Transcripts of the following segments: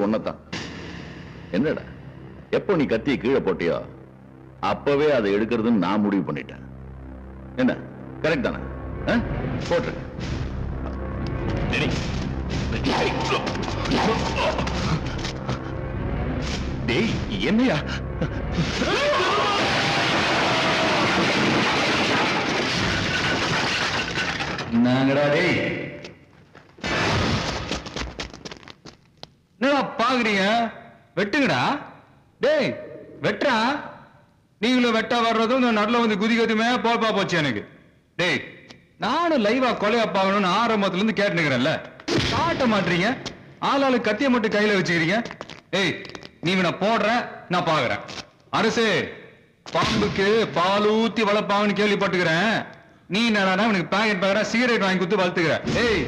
ஒன்னதான். என்னடா எப்போ நீ கத்தியை கீழே போட்டியோ அப்பவே அதை எடுக்கிறதுன்னு நான் முடிவு பண்ணிட்டேன். என்ன கரெக்ட் தானே? போட்டு டேய் என்னையா நாங்கடா டேய் என்னடா பாக்குறீங்க? வெட்டுங்கடா டேய், வெட்டுறா. நீங்களும் வெட்ட வர்றதும் நடுல வந்து குதிக்கிறதுமே போப்பா போச்சு எனக்கு. டேய் நானும் லைவா கொலையா பாக்கணும்னு ஆரம்பத்துல இருந்து கேட்டுக்கிறேன்ல, காட்ட மாட்டீங்க. ஆளாளு கத்திய மட்டும் கையில வச்சுக்கிறீங்க. டேய் நீ நான் போடுற, நான் பாக்குறேன். அரசே, பாம்புக்கு பால் ஊத்தி வளர்ப்பாங்கன்னு கேள்விப்பட்டுக்கிறேன். நீ என்னடா எனக்கு பாக்கெட் பாக்குற சிகரெட் வாங்கி கொடுத்து வளர்த்துக்கிற. டேய்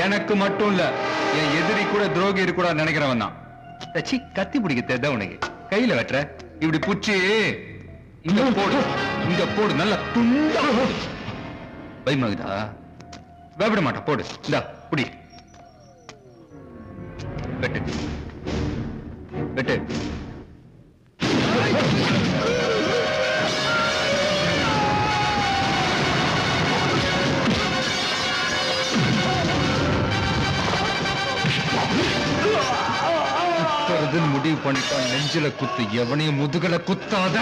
எனக்கு மட்டும் இல்ல, என் எதிரி கூட துரோகி கூட நினைக்கிறவன் தான். தச்சி கத்தி பிடிக்க தேட உனக்கு கையில வெட்டுற. இப்படி புச்சி இங்க போடு, இங்க போடு, நல்லா துண்டா போடு. பயமாகுதா? பயப்பட மாட்டா, போடு. இந்தா புடி, வெட்டு வெட்டு. முடிவு பண்ணிட்டான். நெஞ்சில குத்து, எவனையும் முதுகல குத்தாத.